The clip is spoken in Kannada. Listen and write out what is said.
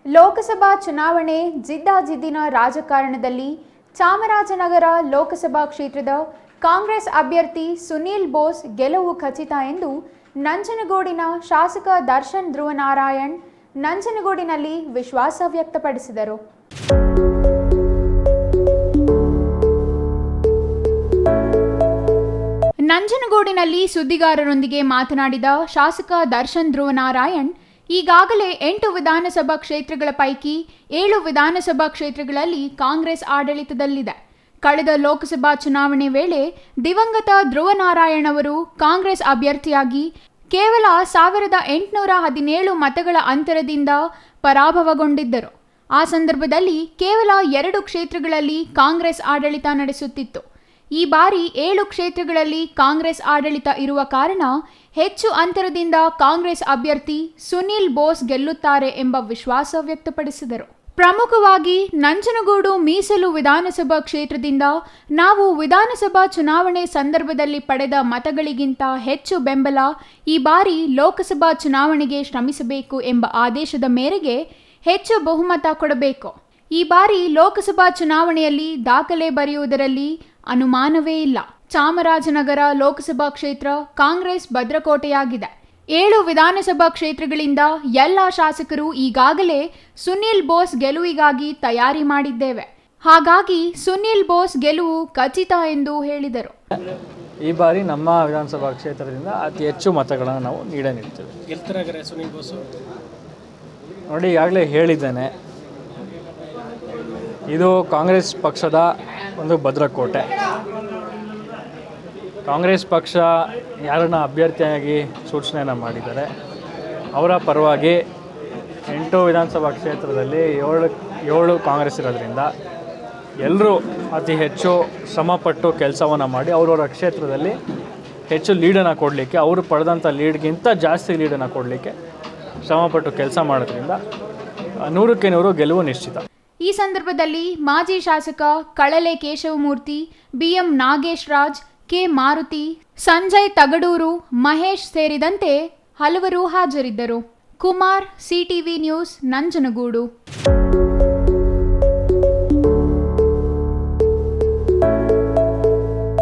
ಲೋಕಸಭಾ ಚುನಾವಣೆ ಜಿದ್ದಾಜಿದ್ದಿನ ರಾಜಕಾರಣದಲ್ಲಿ ಚಾಮರಾಜನಗರ ಲೋಕಸಭಾ ಕ್ಷೇತ್ರದ ಕಾಂಗ್ರೆಸ್ ಅಭ್ಯರ್ಥಿ ಸುನೀಲ್ ಬೋಸ್ ಗೆಲುವು ಖಚಿತ ಎಂದು ನಂಜನಗೂಡಿನ ಶಾಸಕ ದರ್ಶನ್ ಧ್ರುವನಾರಾಯಣ್ ನಂಜನಗೂಡಿನಲ್ಲಿ ವಿಶ್ವಾಸ ವ್ಯಕ್ತಪಡಿಸಿದರು. ನಂಜನಗೂಡಿನಲ್ಲಿ ಸುದ್ದಿಗಾರರೊಂದಿಗೆ ಮಾತನಾಡಿದ ಶಾಸಕ ದರ್ಶನ್ ಧ್ರುವನಾರಾಯಣ್, ಈಗಾಗಲೇ 8 ವಿಧಾನಸಭಾ ಕ್ಷೇತ್ರಗಳ ಪೈಕಿ 7 ವಿಧಾನಸಭಾ ಕ್ಷೇತ್ರಗಳಲ್ಲಿ ಕಾಂಗ್ರೆಸ್ ಆಡಳಿತದಲ್ಲಿದೆ. ಕಳೆದ ಲೋಕಸಭಾ ಚುನಾವಣೆ ವೇಳೆ ದಿವಂಗತ ಧ್ರುವನಾರಾಯಣ್ ಅವರು ಕಾಂಗ್ರೆಸ್ ಅಭ್ಯರ್ಥಿಯಾಗಿ ಕೇವಲ 1817 ಮತಗಳ ಅಂತರದಿಂದ ಪರಾಭವಗೊಂಡಿದ್ದರು. ಆ ಸಂದರ್ಭದಲ್ಲಿ ಕೇವಲ 2 ಕ್ಷೇತ್ರಗಳಲ್ಲಿ ಕಾಂಗ್ರೆಸ್ ಆಡಳಿತ ನಡೆಸುತ್ತಿತ್ತು. ಈ ಬಾರಿ 7 ಕ್ಷೇತ್ರಗಳಲ್ಲಿ ಕಾಂಗ್ರೆಸ್ ಆಡಳಿತ ಇರುವ ಕಾರಣ ಹೆಚ್ಚು ಅಂತರದಿಂದ ಕಾಂಗ್ರೆಸ್ ಅಭ್ಯರ್ಥಿ ಸುನೀಲ್ ಬೋಸ್ ಗೆಲ್ಲುತ್ತಾರೆ ಎಂಬ ವಿಶ್ವಾಸ ವ್ಯಕ್ತಪಡಿಸಿದರು. ಪ್ರಮುಖವಾಗಿ ನಂಜನಗೂಡು ಮೀಸಲು ವಿಧಾನಸಭಾ ಕ್ಷೇತ್ರದಿಂದ ನಾವು ವಿಧಾನಸಭಾ ಚುನಾವಣೆ ಸಂದರ್ಭದಲ್ಲಿ ಪಡೆದ ಮತಗಳಿಗಿಂತ ಹೆಚ್ಚು ಬೆಂಬಲ ಈ ಬಾರಿ ಲೋಕಸಭಾ ಚುನಾವಣೆಗೆ ಶ್ರಮಿಸಬೇಕು ಎಂಬ ಆದೇಶದ ಮೇರೆಗೆ ಹೆಚ್ಚು ಬಹುಮತ ಕೊಡಬೇಕು. ಈ ಬಾರಿ ಲೋಕಸಭಾ ಚುನಾವಣೆಯಲ್ಲಿ ದಾಖಲೆ ಬರೆಯುವುದರಲ್ಲಿ ಅನುಮಾನವೇ ಇಲ್ಲ. ಚಾಮರಾಜನಗರ ಲೋಕಸಭಾ ಕ್ಷೇತ್ರ ಕಾಂಗ್ರೆಸ್ ಭದ್ರಕೋಟೆಯಾಗಿದೆ. 7 ವಿಧಾನಸಭಾ ಕ್ಷೇತ್ರಗಳಿಂದ ಎಲ್ಲ ಶಾಸಕರು ಈಗಾಗಲೇ ಸುನೀಲ್ ಬೋಸ್ ಗೆಲುವಿಗಾಗಿ ತಯಾರಿ ಮಾಡಿದ್ದೇವೆ. ಹಾಗಾಗಿ ಸುನೀಲ್ ಬೋಸ್ ಗೆಲುವು ಖಚಿತ ಎಂದು ಹೇಳಿದರು. ಈ ಬಾರಿ ನಮ್ಮ ವಿಧಾನಸಭಾ ಕ್ಷೇತ್ರದಿಂದ ಅತಿ ಹೆಚ್ಚು ಮತಗಳನ್ನು ನಾವು ನೀಡಲಿದ್ದೇವೆ. ಸುನೀಲ್ ಬೋಸ್ ನೋಡಿ, ಈಗಾಗಲೇ ಹೇಳಿದ್ದೇನೆ, ಇದು ಕಾಂಗ್ರೆಸ್ ಪಕ್ಷದ ಒಂದು ಭದ್ರಕೋಟೆ. ಕಾಂಗ್ರೆಸ್ ಪಕ್ಷ ಯಾರನ್ನ ಅಭ್ಯರ್ಥಿಯಾಗಿ ಸೂಚನೆಯನ್ನು ಮಾಡಿದ್ದಾರೆ, ಅವರ ಪರವಾಗಿ 8 ವಿಧಾನಸಭಾ ಕ್ಷೇತ್ರದಲ್ಲಿ 7 ಕಾಂಗ್ರೆಸ್ ಇರೋದ್ರಿಂದ ಎಲ್ಲರೂ ಅತಿ ಹೆಚ್ಚು ಶ್ರಮಪಟ್ಟು ಕೆಲಸವನ್ನು ಮಾಡಿ ಅವರವರ ಕ್ಷೇತ್ರದಲ್ಲಿ ಹೆಚ್ಚು ಲೀಡನ್ನು ಕೊಡಲಿಕ್ಕೆ, ಅವರು ಪಡೆದಂಥ ಲೀಡ್ಗಿಂತ ಜಾಸ್ತಿ ಲೀಡನ್ನು ಕೊಡಲಿಕ್ಕೆ ಶ್ರಮಪಟ್ಟು ಕೆಲಸ ಮಾಡೋದ್ರಿಂದ 100ಕ್ಕೆ 100 ಗೆಲುವು ನಿಶ್ಚಿತ. ಈ ಸಂದರ್ಭದಲ್ಲಿ ಮಾಜಿ ಶಾಸಕ ಕಳಲೆ ಕೇಶವಮೂರ್ತಿ, BM ನಾಗೇಶ್ ರಾಜ್, ಕೆ ಮಾರುತಿ, ಸಂಜಯ್ ತಗಡೂರು, ಮಹೇಶ್ ಸೇರಿದಂತೆ ಹಲವರು ಹಾಜರಿದ್ದರು. Kumar, CTV news, Nanjangud.